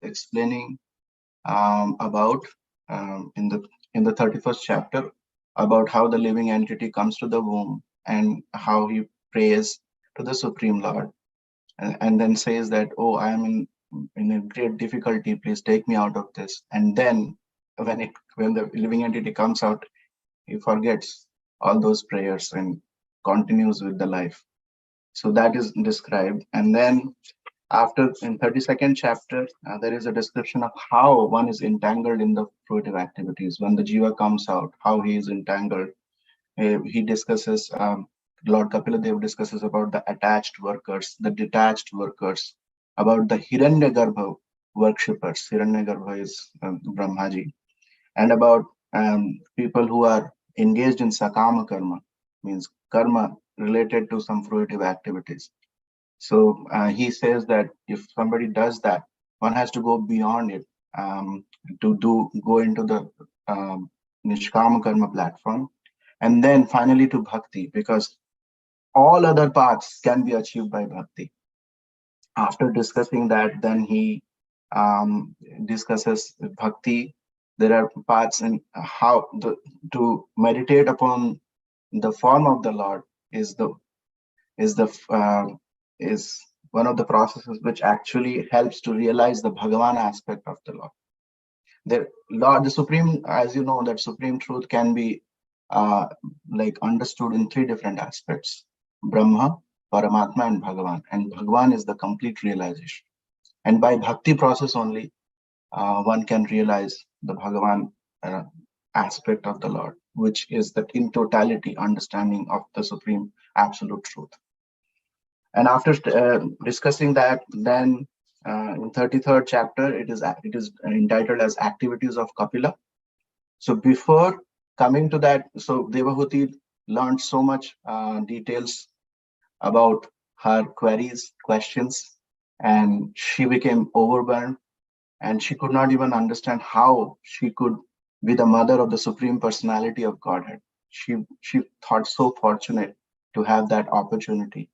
explaining about in the 31st chapter about how the living entity comes to the womb and how he prays to the Supreme Lord, and then says that, oh, I am in a great difficulty, please take me out of this. And then when the living entity comes out, he forgets all those prayers and continues with the life. So that is described. And then after, in 32nd chapter, there is a description of how one is entangled in the fruitive activities. When the jiva comes out, how he is entangled. He discusses, Lord Kapila discusses about the attached workers, the detached workers, about the Hiranyagarbha worshippers. Hiranyagarbha is Brahmaji. And about people who are engaged in sakama karma, means karma related to some fruitive activities. So he says that if somebody does that, one has to go beyond it, to go into the nishkama karma platform, and then finally to bhakti, because all other paths can be achieved by bhakti. After discussing that, then he discusses bhakti. There are paths in how to meditate upon the form of the Lord is one of the processes which actually helps to realize the Bhagavan aspect of the Lord. The Supreme, as you know, that Supreme Truth can be like understood in three different aspects: Brahma, Paramatma, and Bhagavan. And Bhagavan is the complete realization. And by bhakti process only, one can realize the Bhagavan aspect of the Lord, which is that in totality understanding of the Supreme Absolute Truth. And after discussing that, then in 33rd chapter, it is entitled as Activities of Kapila. So before coming to that, so Devahuti learned so much details about her questions, and she became overwhelmed, and she could not even understand how she could be the mother of the Supreme Personality of Godhead. She thought so fortunate to have that opportunity.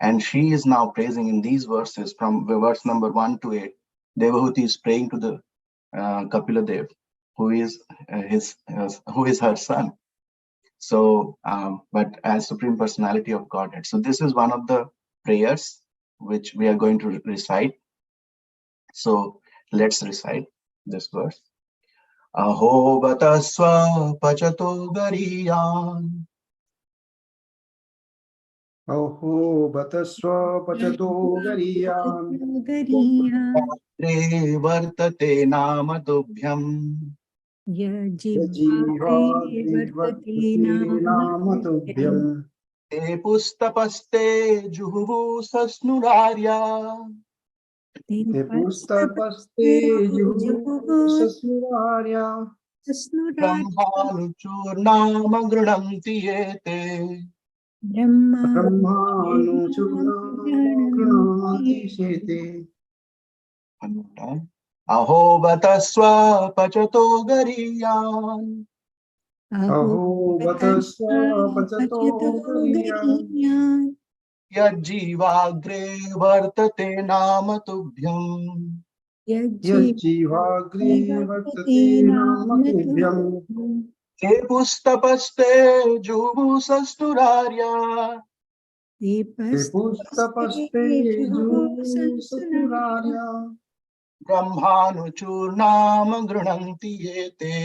And she is now praising in these verses from verse number 1 to 8. Devahuti is praying to the Kapila Dev, who is her son. So, but as Supreme Personality of Godhead. So this is one of the prayers which we are going to recite. So let's recite this verse. Aho batasva pachato gariyan. Aho batasva pachato gariyan. Vartate nama tubhyam. Yajivagre vartate nama tubhyam. Te pustapaste juhu sasnurarya. Te pustapaste juhu sasnurarya. Brahmanuchurnama grunamti yete. Brahmanuchurnama grunamti yete. Aho batasva pachato gariyan. Aho batasva pachato gariyan. Yajivagre vartate nama tubhyam. Yajivagre vartate nama tubhyam. Te pustapaste juhu sasturarya. Te pustapaste juhu sasnurarya. Brahmanuchurnama grunanti yete.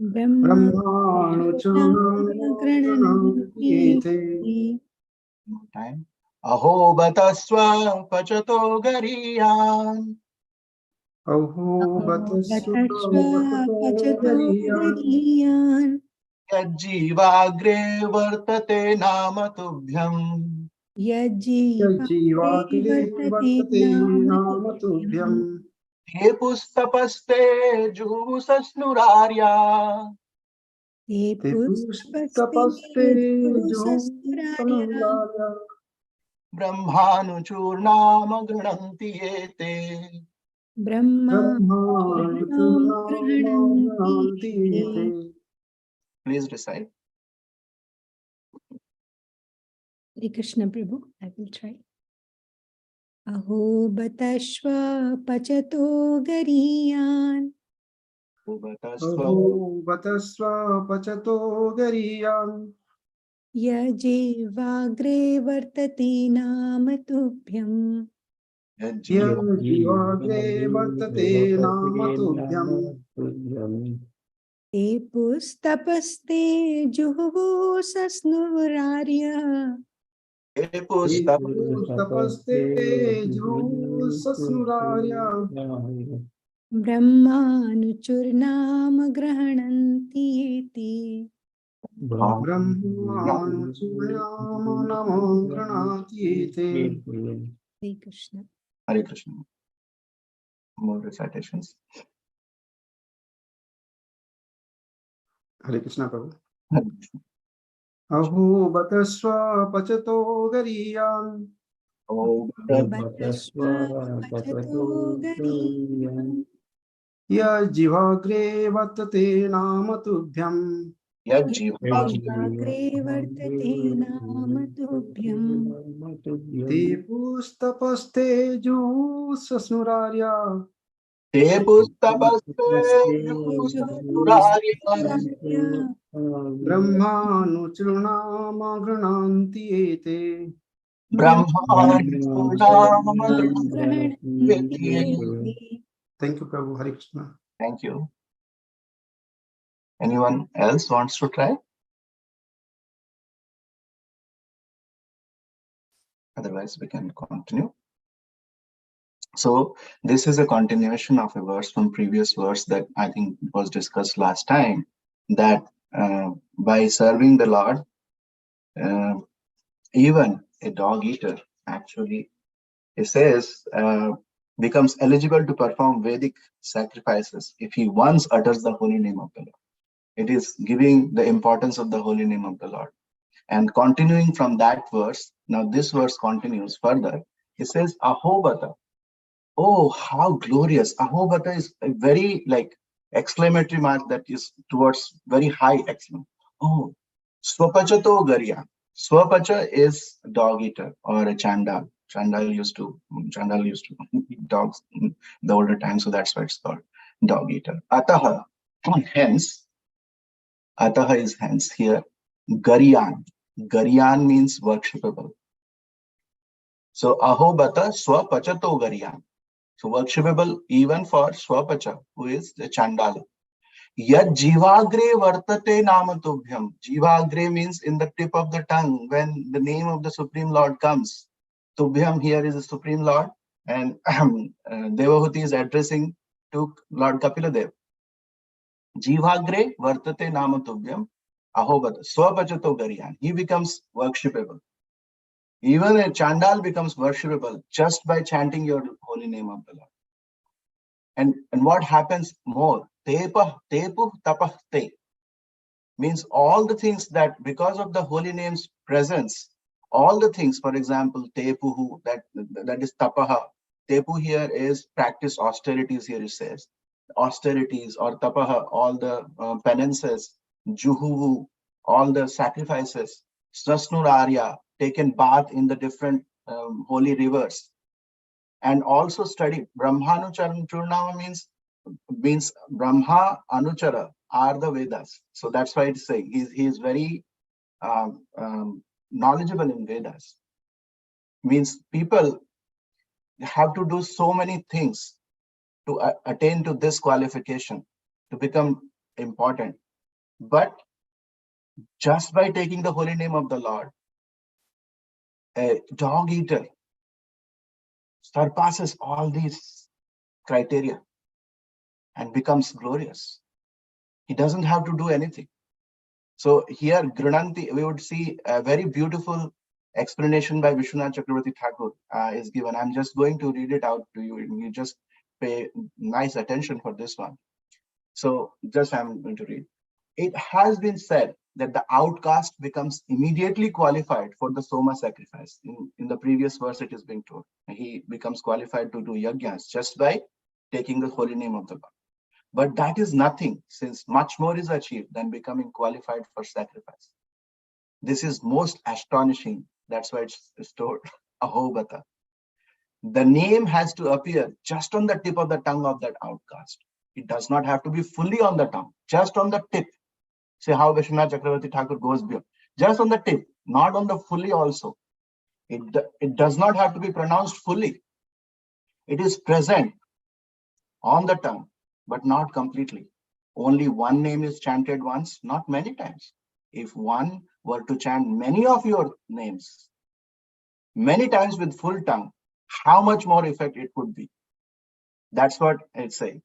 Brahmanuchurnama grunanti yete. Time. Aho batasva pachato gariyan. Aho batasva pachato gariyan. Yajivagre vartate nama tubhyam. Yajivagre vartate nama tubhyam. Te pustapaste juhu sasnurarya. Te pustapaste juhu sasnurarya. Brahmanuchurnama grunanti yete. Please recite. Hare Krishna Prabhu, I will try. अहो बतश्व पचतो गरीयान् अहो बतस्व पचतो गरीयान् यजेवाग्रे वर्तते नाम तुभ्यम् यज्जीवाग्रे वर्तते नाम तुभ्यम् ते पुस्तपस्ते जुहुवो सस्नुरार्य तपस्ते जुसस्नुरार्य ब्रह्मानुचुर्नाम गृह्णन्ति एते ब्रह्मानुचूर्णाम नमो गृह्णाति ते। हरे Krishna. Hare Krishna. More recitations. हरे कृष्णा प्रभु। Hare Krishna. अहो बतस्व पचतो गरीयान् बतस्व पचतो गरीयान् यज्जिह्वाग्रे वर्तते नाम तुभ्यम् यज्जीवाग्रे वर्तते नाम तुभ्यम् ते पुस्तपस्ते जुसस्नुरार्य ते पुस्तपस्ते जुहुसुरार्य ब्रह्मानुचूर्णाम गृह्णान्ति एते Thank you, Prabhu. Hare Krishna. Thank you. Anyone else wants to try? Otherwise, we can continue. So this is a continuation of a verse from previous verse that I think was discussed last time, that by serving the Lord, even a dog eater, actually, it says, becomes eligible to perform Vedic sacrifices if he once utters the holy name of the Lord. It is giving the importance of the holy name of the Lord. And continuing from that verse, now this verse continues further. It says, Ahobata. Oh, how glorious. Ahobata is a very exclamatory mark that is towards very high excellence. Oh, Swapachato Garya. Swapacha is dog eater or a chandal. Chandal used to eat dogs in the older times, so that's why it's called dog eater. Ataha, hence, Ataha is hence here. Garyan. Garyan means worshipable. So Ahobata Swapachato Garyan. So worshipable even for Swapacha, who is the Chandala. Yad Jivagre Vartate Namatubhyam. Jivagre means in the tip of the tongue, when the name of the Supreme Lord comes. Tubhyam here is the Supreme Lord, and Devahuti is addressing to Lord Kapiladev. Jivagre Vartate Namatubhyam. Ahobat Swapachato Garyan. He becomes worshipable. Even a Chandal becomes worshipable just by chanting your holy name of the Lord. And what happens more? Tepu tapah te means all the things that because of the holy name's presence, all the things, for example, tepuhu, that is tapaha. Tepu here is practice austerities, here it says. Austerities or tapaha, all the penances, juhuvu, all the sacrifices, sasnurarya, taken bath in the different holy rivers, and also study Brahmanuchara means Brahma Anuchara are the Vedas. So that's why it's saying he is very knowledgeable in Vedas. Means people have to do so many things to attain to this qualification, to become important. But just by taking the holy name of the Lord, a dog eater surpasses all these criteria and becomes glorious. He doesn't have to do anything. So here, Grananti, we would see a very beautiful explanation by Vishwanath Chakravarti Thakur is given. I'm just going to read it out to you. You just pay nice attention for this one. So just I'm going to read. It has been said that the outcast becomes immediately qualified for the Soma sacrifice. In the previous verse, it is being told. He becomes qualified to do yajnas just by taking the holy name of the Lord. But that is nothing, since much more is achieved than becoming qualified for sacrifice. This is most astonishing. That's why it's told Ahobata. The name has to appear just on the tip of the tongue of that outcast. It does not have to be fully on the tongue, just on the tip. Say how Vishwanath Chakravarti Thakur goes beyond. Just on the tip, not on the fully also. It does not have to be pronounced fully. It is present on the tongue, but not completely. Only one name is chanted once, not many times. If one were to chant many of your names, many times with full tongue, how much more effect it would be. That's what it's saying.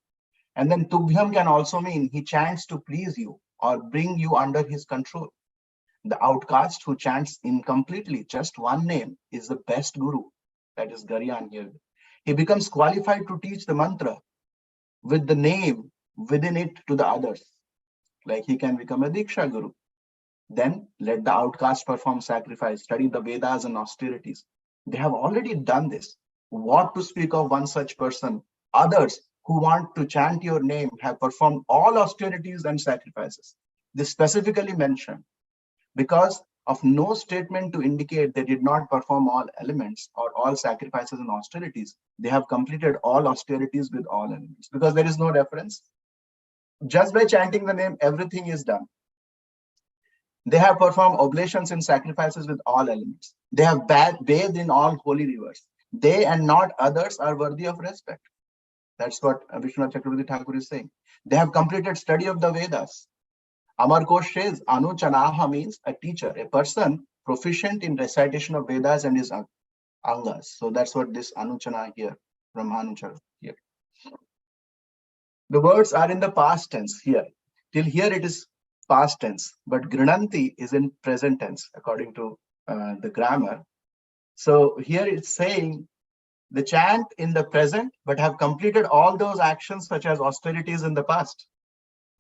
And then Tubhyam can also mean he chants to please you or bring you under his control. The outcast who chants incompletely just one name is the best guru. That is Garyan here. He becomes qualified to teach the mantra with the name within it to the others. Like he can become a Diksha Guru. Then let the outcast perform sacrifice, study the Vedas and austerities. They have already done this. What to speak of one such person? Others who want to chant your name have performed all austerities and sacrifices. This specifically mentioned because of no statement to indicate they did not perform all elements or all sacrifices and austerities. They have completed all austerities with all elements because there is no reference. Just by chanting the name, everything is done. They have performed oblations and sacrifices with all elements. They have bathed in all holy rivers. They and not others are worthy of respect. That's what Vishwanath Chakravarti Thakur is saying. They have completed study of the Vedas. Amar Kosh says, Anuchanaha means a teacher, a person proficient in recitation of Vedas and his angas. So that's what this Anuchana here, from Anuchara here. The words are in the past tense here. Till here it is past tense, but Grinanti is in present tense according to the grammar. So here it's saying the chant in the present, but have completed all those actions such as austerities in the past.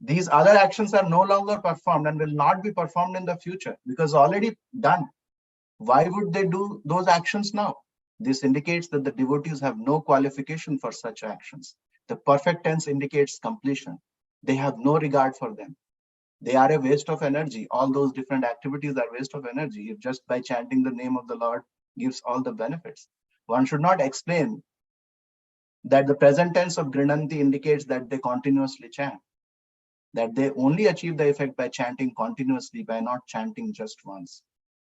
These other actions are no longer performed and will not be performed in the future because already done. Why would they do those actions now? This indicates that the devotees have no qualification for such actions. The perfect tense indicates completion. They have no regard for them. They are a waste of energy. All those different activities are waste of energy if just by chanting the name of the Lord gives all the benefits. One should not explain that the present tense of Grinanti indicates that they continuously chant, that they only achieve the effect by chanting continuously, by not chanting just once.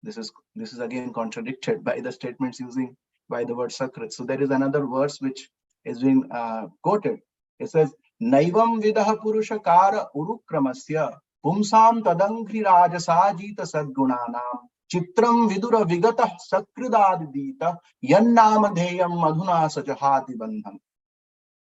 This is again contradicted by the statements using by the word Sakrit. So there is another verse which is being quoted. It says, Naivam vidaha purusha kara urukramasya pumsam tadangri rajasajita sadgunanam chitram vidura vigata sakridadita yannamadheyam madhuna sajahati bandham.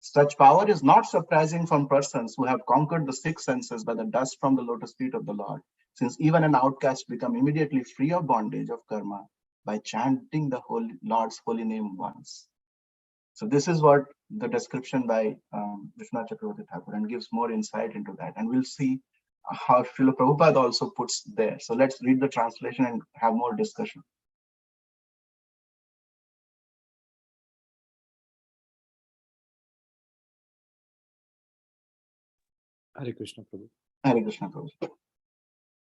Such power is not surprising from persons who have conquered the six senses by the dust from the lotus feet of the Lord, since even an outcast become immediately free of bondage of karma by chanting the Lord's holy name once. So this is what the description by Vishwanath Chakravarti Thakur, and gives more insight into that. And we'll see how Srila Prabhupada also puts there. So let's read the translation and have more discussion. Hare Krishna, Prabhu. Hare Krishna, Prabhu.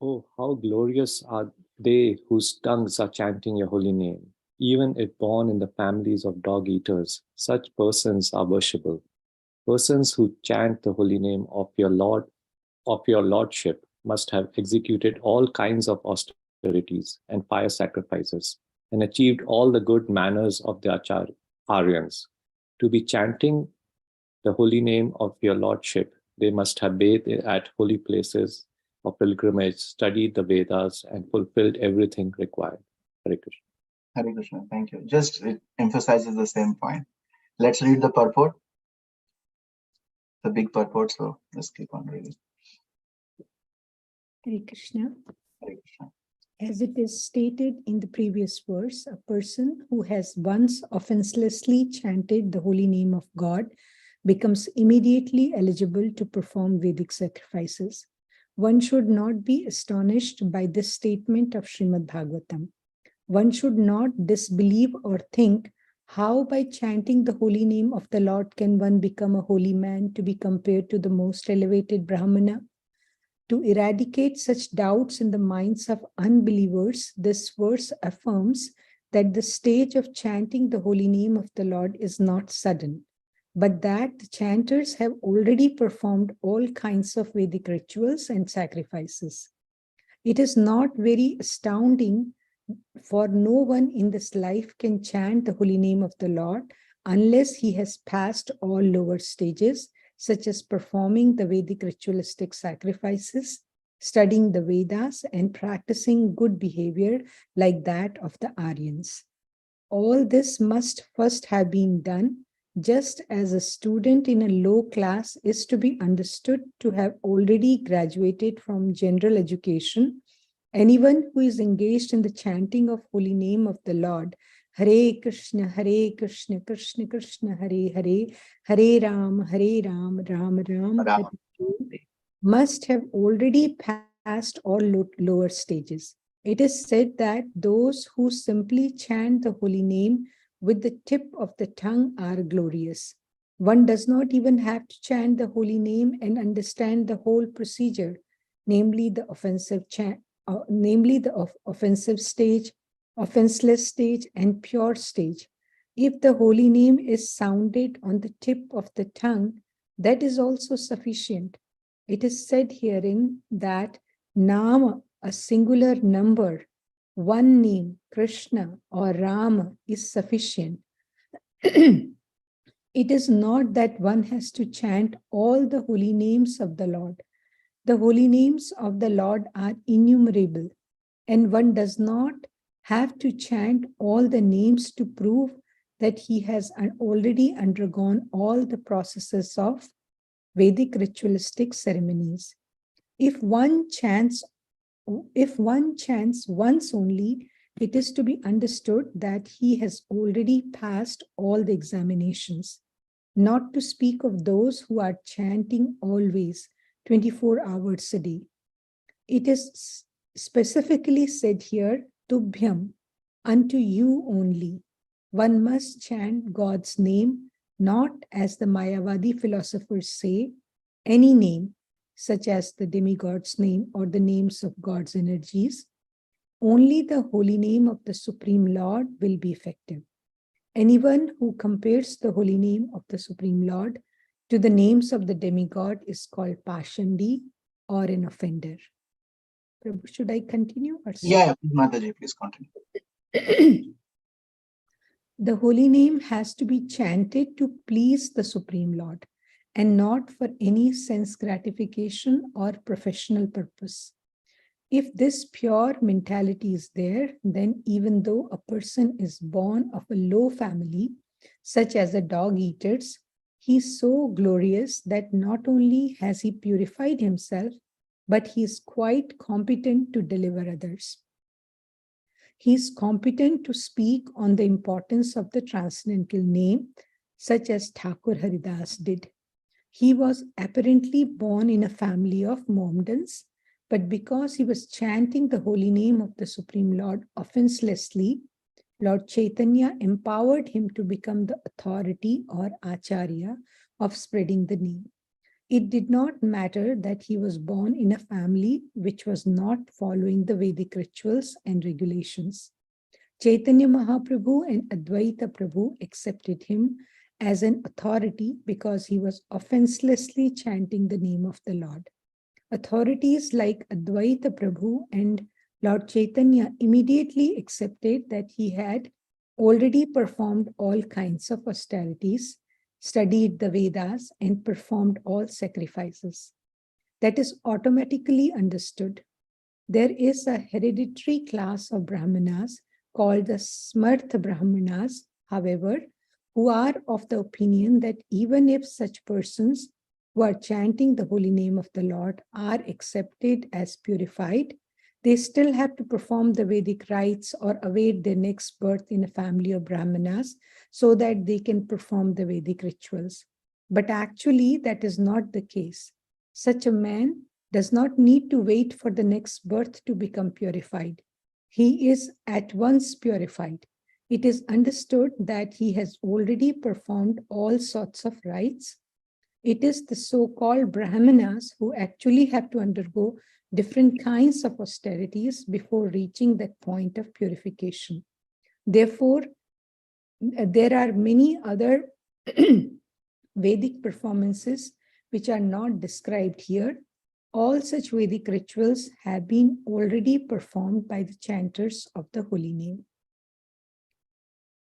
Oh, how glorious are they whose tongues are chanting your holy name. Even if born in the families of dog eaters, such persons are worshipable. Persons who chant the holy name of your Lord, of your Lordship, must have executed all kinds of austerities and fire sacrifices, and achieved all the good manners of the Aryans. To be chanting the holy name of your Lordship, they must have bathed at holy places of pilgrimage, studied the Vedas, and fulfilled everything required. Hare Krishna. Hare Krishna, thank you. Just it emphasizes the same point. Let's read the purport. The big purport, so let's keep on reading. Hare Krishna. Hare Krishna. As it is stated in the previous verse, a person who has once offenselessly chanted the holy name of God becomes immediately eligible to perform Vedic sacrifices. One should not be astonished by this statement of Srimad Bhagavatam. One should not disbelieve or think, how by chanting the holy name of the Lord can one become a holy man to be compared to the most elevated Brahmana? To eradicate such doubts in the minds of unbelievers, this verse affirms that the stage of chanting the holy name of the Lord is not sudden, but that the chanters have already performed all kinds of Vedic rituals and sacrifices. It is not very astounding, for no one in this life can chant the holy name of the Lord unless he has passed all lower stages, such as performing the Vedic ritualistic sacrifices, studying the Vedas, and practicing good behavior like that of the Aryans. All this must first have been done, just as a student in a low class is to be understood to have already graduated from general education. Anyone who is engaged in the chanting of holy name of the Lord, Hare Krishna, Krishna Krishna, Hare Hare, Hare Ram, Ram Ram, Hare Hare, must have already passed all lower stages. It is said that those who simply chant the holy name with the tip of the tongue are glorious. One does not even have to chant the holy name and understand the whole procedure, namely the offensive offensive stage, offenseless stage, and pure stage. If the holy name is sounded on the tip of the tongue, that is also sufficient. It is said herein that Nama, a singular number, one name, Krishna or Rama, is sufficient. It is not that one has to chant all the holy names of the Lord. The holy names of the Lord are innumerable, and one does not have to chant all the names to prove that he has already undergone all the processes of Vedic ritualistic ceremonies. If one chants once only, it is to be understood that he has already passed all the examinations, not to speak of those who are chanting always, 24 hours a day. It is specifically said here, Tubhyam, unto you only. One must chant God's name, not as the Mayavadi philosophers say, any name, such as the demigod's name or the names of God's energies. Only the holy name of the Supreme Lord will be effective. Anyone who compares the holy name of the Supreme Lord to the names of the demigod is called Pashandi or an offender. Prabhu, should I continue? Or Yeah, Mataji, please continue. The holy name has to be chanted to please the Supreme Lord and not for any sense gratification or professional purpose. If this pure mentality is there, then even though a person is born of a low family, such as the dog eaters, he is so glorious that not only has he purified himself, but he is quite competent to deliver others. He is competent to speak on the importance of the transcendental name, such as Thakur Haridas did. He was apparently born in a family of Mohammedans, but because he was chanting the holy name of the Supreme Lord offenselessly, Lord Chaitanya empowered him to become the authority or acharya of spreading the name. It did not matter that he was born in a family which was not following the Vedic rituals and regulations. Chaitanya Mahaprabhu and Advaita Prabhu accepted him as an authority because he was offenselessly chanting the name of the Lord. Authorities like Advaita Prabhu and Lord Chaitanya immediately accepted that he had already performed all kinds of austerities, studied the Vedas, and performed all sacrifices. That is automatically understood. There is a hereditary class of Brahmanas called the Smartha Brahmanas, however, who are of the opinion that even if such persons who are chanting the holy name of the Lord are accepted as purified, they still have to perform the Vedic rites or await their next birth in a family of Brahmanas so that they can perform the Vedic rituals. But actually, that is not the case. Such a man does not need to wait for the next birth to become purified. He is at once purified. It is understood that he has already performed all sorts of rites. It is the so-called Brahmanas who actually have to undergo different kinds of austerities before reaching that point of purification. Therefore, there are many other Vedic performances which are not described here. All such Vedic rituals have been already performed by the chanters of the holy name.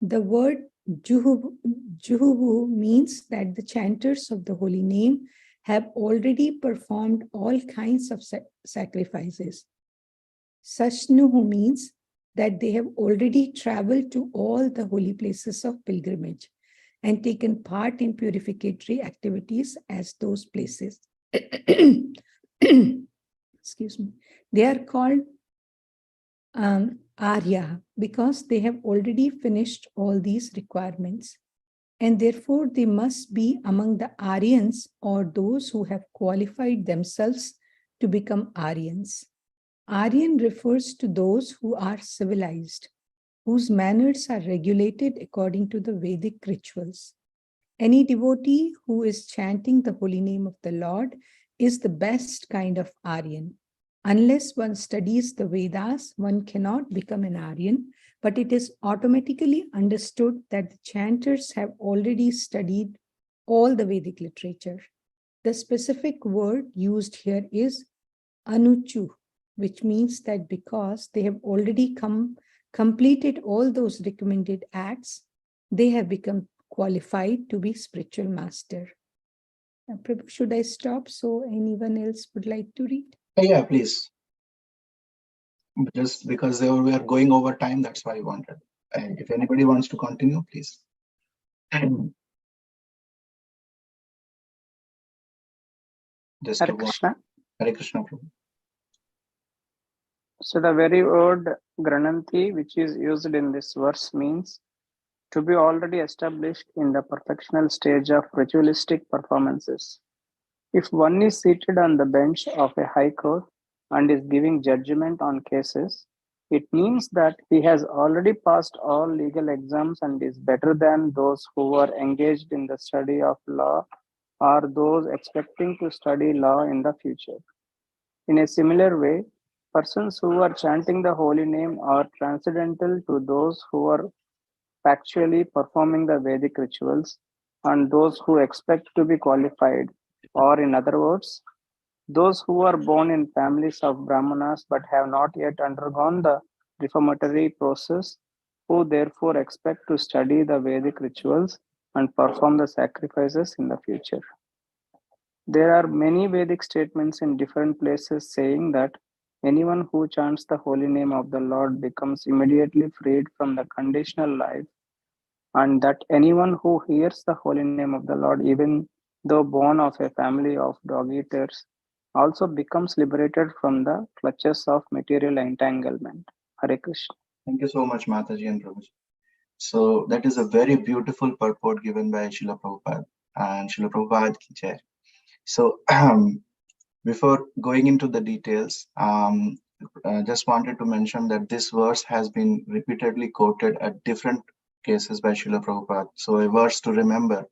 The word Juhuvu means that the chanters of the holy name have already performed all kinds of sacrifices. Sashnuhu means that they have already traveled to all the holy places of pilgrimage and taken part in purificatory activities as those places. Excuse me. They are called Arya because they have already finished all these requirements, and therefore they must be among the Aryans or those who have qualified themselves to become Aryans. Aryan refers to those who are civilized, whose manners are regulated according to the Vedic rituals. Any devotee who is chanting the holy name of the Lord is the best kind of Aryan. Unless one studies the Vedas, one cannot become an Aryan, but it is automatically understood that the chanters have already studied all the Vedic literature. The specific word used here is Anuchu, which means that because they have already completed all those recommended acts, they have become qualified to be spiritual master. Prabhu, should I stop so anyone else would like to read? Yeah, please. Just because we are going over time, that's why I wanted. And if anybody wants to continue, please. Just Hare Krishna. Hare Krishna. So the very word Grananti, which is used in this verse, means to be already established in the perfectional stage of ritualistic performances. If one is seated on the bench of a high court and is giving judgment on cases, it means that he has already passed all legal exams and is better than those who are engaged in the study of law or those expecting to study law in the future. In a similar way, persons who are chanting the holy name are transcendental to those who are factually performing the Vedic rituals and those who expect to be qualified, or in other words, those who are born in families of Brahmanas but have not yet undergone the reformatory process, who therefore expect to study the Vedic rituals and perform the sacrifices in the future. There are many Vedic statements in different places saying that anyone who chants the holy name of the Lord becomes immediately freed from the conditional life, and that anyone who hears the holy name of the Lord, even though born of a family of dog eaters, also becomes liberated from the clutches of material entanglement. Hare Krishna. Thank you so much, Mataji and Prabhuji. So that is a very beautiful purport given by Srila Prabhupada and Srila Prabhupada ki jai. So before going into the details, just wanted to mention that this verse has been repeatedly quoted at different cases by Srila Prabhupada. So a verse to remember,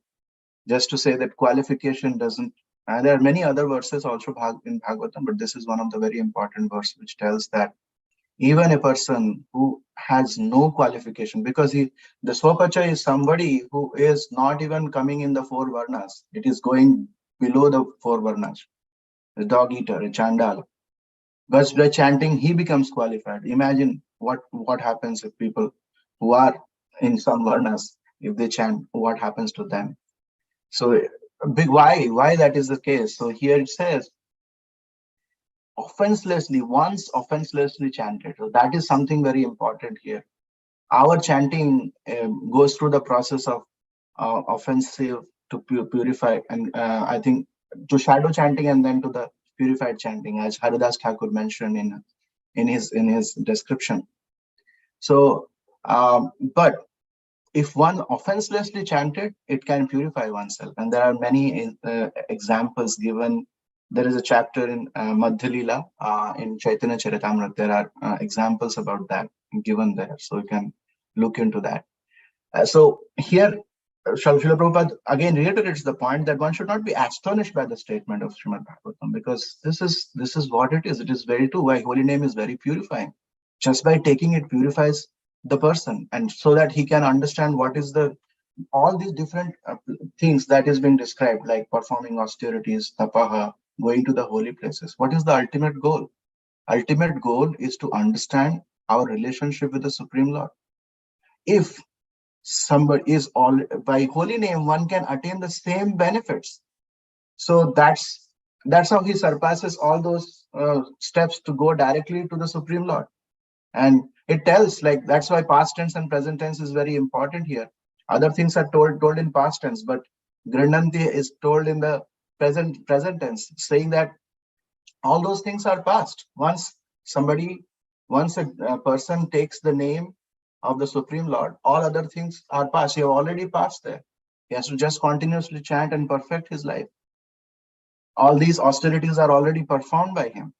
just to say that qualification doesn't, and there are many other verses also in Bhagavatam, but this is one of the very important verses which tells that even a person who has no qualification, because the Swapacha is somebody who is not even coming in the four varnas, it is going below the four varnas, a dog eater, a chandala. But by chanting, he becomes qualified. Imagine what happens if people who are in some varnas, if they chant, what happens to them. So big why that is the case. So here it says, offenselessly, once offenselessly chanted. So that is something very important here. Our chanting goes through the process of offensive to purify, and I think to shadow chanting and then to the purified chanting, as Haridas Thakur mentioned in his description. So, but if one offenselessly chanted, it can purify oneself, and there are many examples given. There is a chapter in Madhya Leela in Chaitanya Charitamrita. There are examples about that given there, so you can look into that. So here, Srila Prabhupada again reiterates the point that one should not be astonished by the statement of Srimad Bhagavatam, because this is what it is. It is very true. Why holy name is very purifying. Just by taking it purifies the person, and so that he can understand what is the all these different things that is being described, like performing austerities, tapaha, going to the holy places. What is the ultimate goal? Ultimate goal is to understand our relationship with the Supreme Lord. If somebody is all by holy name, one can attain the same benefits. So that's how he surpasses all those steps to go directly to the Supreme Lord. And it tells, like, that's why past tense and present tense is very important here. Other things are told in past tense, but Grananti is told in the present tense, saying that all those things are past. Once a person takes the name of the Supreme Lord, all other things are past. He have already passed there. He has to just continuously chant and perfect his life. All these austerities are already performed by him.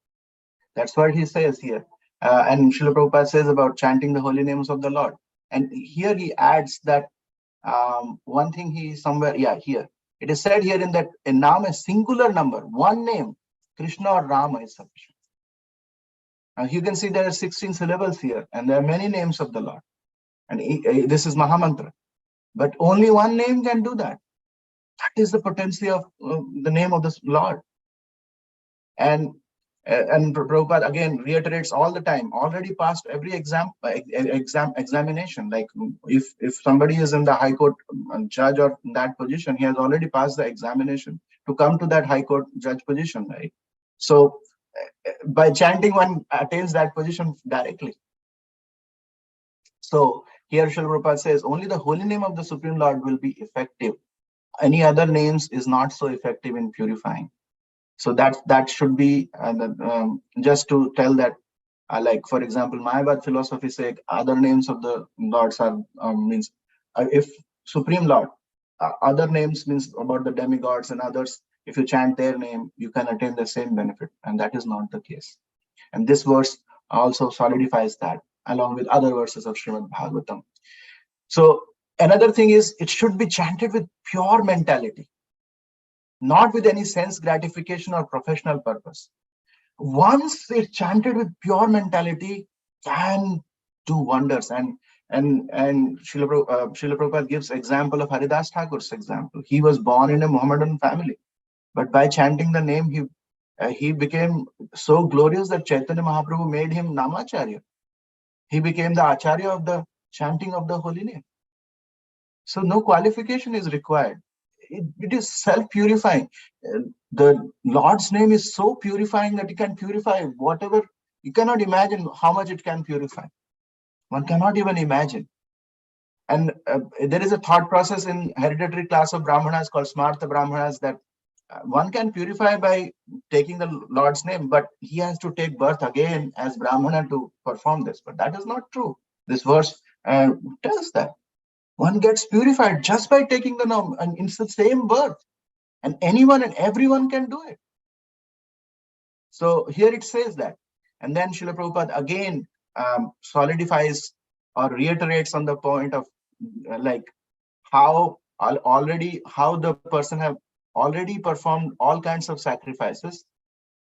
That's what he says here. And Srila Prabhupada says about chanting the holy names of the Lord. And here he adds that one thing here. It is said here in that a naam, a singular number, one name, Krishna or Rama is sufficient. You can see there are 16 syllables here, and there are many names of the Lord. And this is Mahamantra. But only one name can do that. That is the potency of the name of this Lord. And Prabhupada again reiterates all the time, already passed every examination. Like if somebody is in the High Court judge or that position, he has already passed the examination to come to that High Court judge position, right? So by chanting, one attains that position directly. So here Srila Prabhupada says, only the holy name of the Supreme Lord will be effective. Any other names is not so effective in purifying. So that should be just to tell that, like for example, Mayavad philosophy say other names of the lords are means if Supreme Lord, other names means about the demigods and others. If you chant their name, you can attain the same benefit, and that is not the case. And this verse also solidifies that, along with other verses of Srimad Bhagavatam. So another thing is, it should be chanted with pure mentality, not with any sense gratification or professional purpose. Once it's chanted with pure mentality, can do wonders. And Srila Prabhupada gives example of Haridas Thakur's example. He was born in a Mohammedan family, but by chanting the name, he became so glorious that Chaitanya Mahaprabhu made him Namacharya. He became the Acharya of the chanting of the holy name. So no qualification is required. It is self-purifying. The Lord's name is so purifying that it can purify whatever. You cannot imagine how much it can purify. One cannot even imagine. And there is a thought process in hereditary class of Brahmanas called Smartha Brahmanas that one can purify by taking the Lord's name, but he has to take birth again as Brahmana to perform this. But that is not true. This verse tells that one gets purified just by taking the name, and it's the same birth, and anyone and everyone can do it. So here it says that, and then Srila Prabhupada again solidifies or reiterates on the point of like how the person have already performed all kinds of sacrifices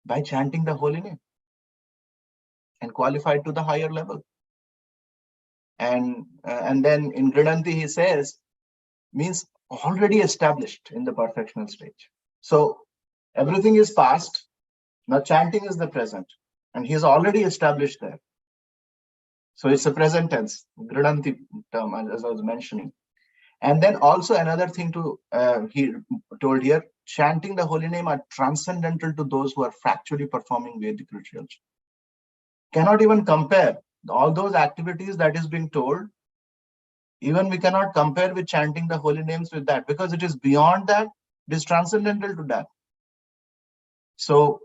by chanting the holy name and qualified to the higher level. And then in Gridanti he says, means already established in the perfectional stage. So everything is past. Now chanting is the present, and he is already established there. So it's a present tense, Gridanti term, as I was mentioning. And then also another thing he told here, chanting the holy name are transcendental to those who are factually performing Vedic rituals. Cannot even compare all those activities that is being told. Even we cannot compare with chanting the holy names with that, because it is beyond that. It is transcendental to that. So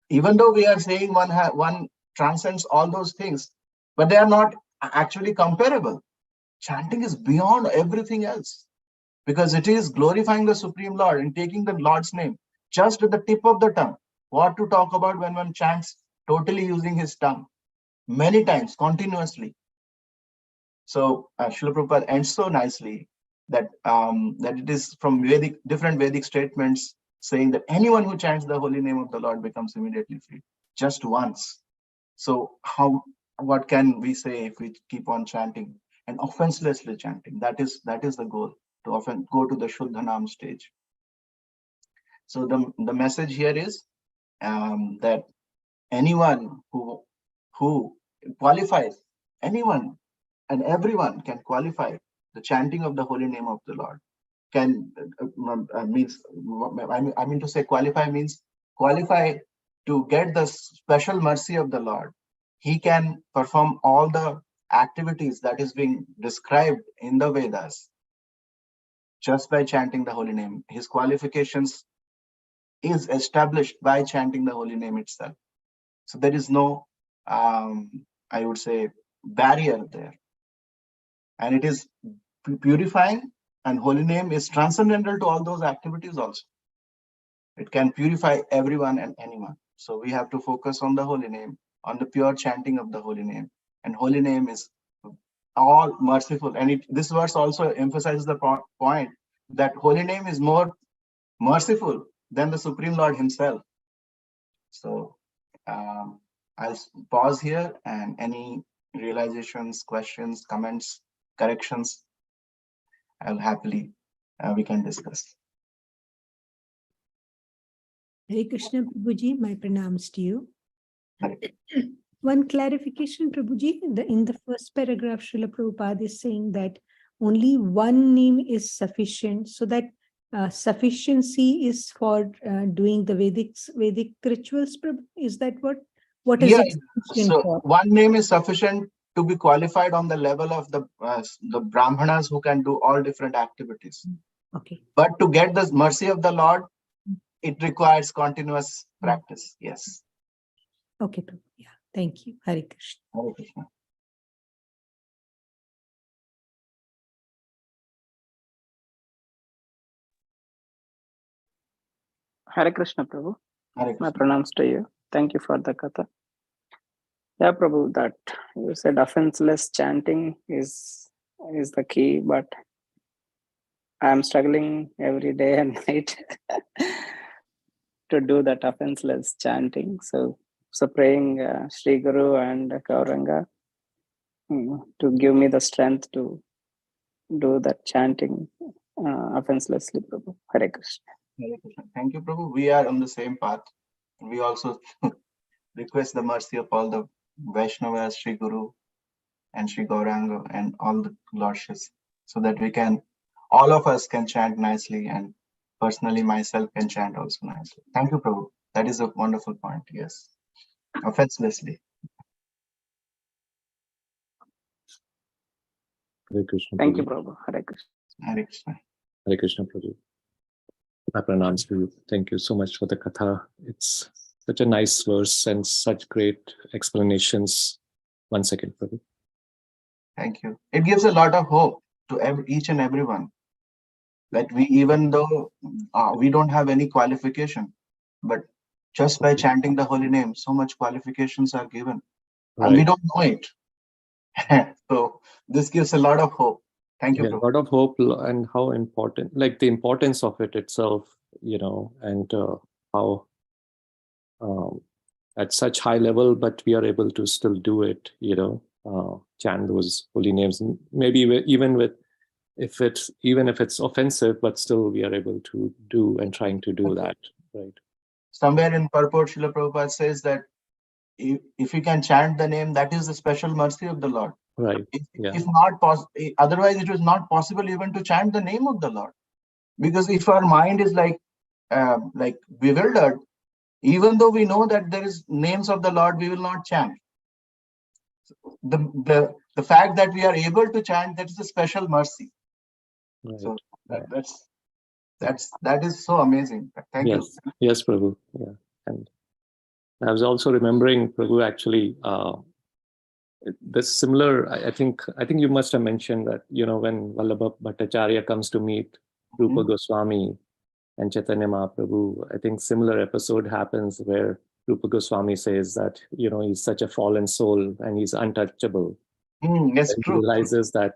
even though we are saying one transcends all those things, but they are not actually comparable. Chanting is beyond everything else, because it is glorifying the Supreme Lord and taking the Lord's name just at the tip of the tongue. What to talk about when one chants totally using his tongue many times continuously. So Srila Prabhupada ends so nicely that that it is from different Vedic statements saying that anyone who chants the holy name of the Lord becomes immediately free, just once. So how what can we say if we keep on chanting and offenselessly chanting? That is the goal, to often go to the Shuddhanam stage. So the message here is that anyone who qualifies, anyone and everyone can qualify the chanting of the holy name of the Lord. I mean to say qualify means qualify to get the special mercy of the Lord. He can perform all the activities that is being described in the Vedas just by chanting the holy name. His qualifications is established by chanting the holy name itself. So there is no, I would say, barrier there. And it is purifying, and holy name is transcendental to all those activities also. It can purify everyone and anyone. So we have to focus on the holy name, on the pure chanting of the holy name. And holy name is all merciful. And this verse also emphasizes the point that holy name is more merciful than the Supreme Lord himself. So I'll pause here, and any realizations, questions, comments, corrections, I'll happily, we can discuss. Hare Krishna, Prabhuji, my pranams to you. Hare. One clarification, Prabhuji, in the first paragraph, Srila Prabhupada is saying that only one name is sufficient, so that sufficiency is for doing the Vedic rituals. Is that what is it sufficient so for? one name is sufficient to be qualified on the level of the Brahmanas who can do all different activities. Okay. But to get the mercy of the Lord, it requires continuous practice. Yes. Okay, Prabhu. Yeah. Thank you. Hare Krishna. Hare Krishna. Hare Krishna, Prabhu. Hare My Krishna. pranams to you. Thank you for the katha. Yeah, Prabhu, that you said offenseless chanting is the key, but I'm struggling every day and night to do that offenseless chanting. So praying Sri Guru and Gauranga to give me the strength to do that chanting offenselessly, Prabhu. Hare Krishna. Hare Krishna. Thank you, Prabhu. We are on the same path. We also request the mercy of all the Vaishnavas, Sri Guru and Sri Gauranga and all the Lordships, so that we can, all of us can chant nicely, and personally myself can chant also nicely. Thank you, Prabhu. That is a wonderful point. Yes. Offenselessly. Hare Krishna. Thank you, Prabhu. Prabhu. Hare Krishna. Hare Krishna. Hare Krishna, Prabhu. My pranams to you. Thank you so much for the katha. It's such a nice verse and such great explanations. 1 second, Prabhu. Thank you. It gives a lot of hope to each and everyone, that we, even though we don't have any qualification, but just by chanting the holy name, so much qualifications are given, and we don't know it. So this gives a lot of hope. Thank you. Yeah, a lot of hope, and how important, like the importance of it itself, and how at such high level, but we are able to still do it, chant those holy names. Maybe even if it's offensive, but still we are able to do and trying to do that, right? Somewhere in purport, Srila Prabhupada says that if you can chant the name, that is the special mercy of the Lord. Right. If not possible, otherwise it was not possible even to chant the name of the Lord, because if our mind is like bewildered, even though we know that there is names of the Lord, we will not chant. The fact that we are able to chant, that is a special mercy. Right. So that is so amazing. Thank you. Yes, Prabhu. Yeah, and I was also remembering, Prabhu, actually, this similar. I think you must have mentioned that when Vallabha Bhattacharya comes to meet Rupa Goswami and Chaitanya Mahaprabhu, I think similar episode happens where Rupa Goswami says that he's such a fallen soul and he's untouchable. Yes, and true. He realizes that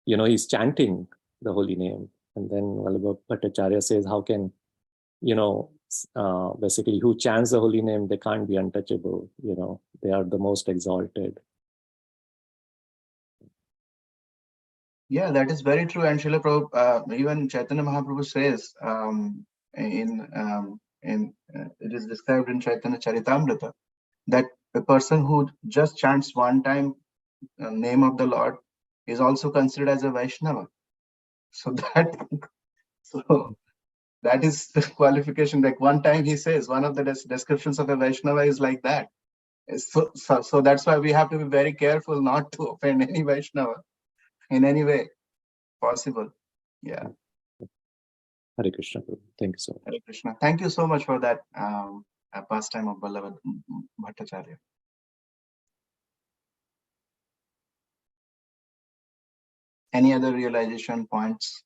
he's chanting the holy name, and then Vallabha Bhattacharya says, how can basically who chants the holy name, they can't be untouchable. They are the most exalted. Yeah, that is very true. And Srila Prabhupada, even Chaitanya Mahaprabhu says it is described in Chaitanya Charitamrita that a person who just chants one time name of the Lord is also considered as a Vaishnava. So that is the qualification. Like one time he says, one of the descriptions of a Vaishnava is like that. So that's why we have to be very careful not to offend any Vaishnava in any way possible. Yeah. Hare Krishna. Thank you so much. Hare Krishna. Thank you so much for that pastime of Ballava Bhattacharya. Any other realization points?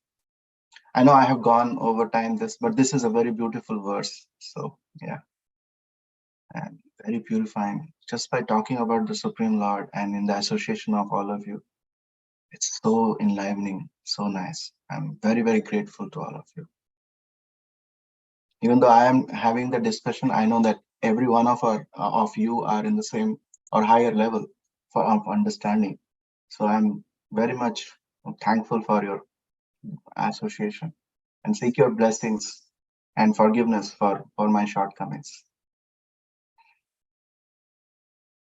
I know I have gone over time but this is a very beautiful verse. So yeah, and very purifying. Just by talking about the Supreme Lord and in the association of all of you, it's so enlivening, so nice. I'm very, very grateful to all of you. Even though I am having the discussion, I know that every one of you are in the same or higher level of understanding. So I'm very much thankful for your association and seek your blessings and forgiveness for my shortcomings.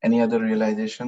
Any other realization?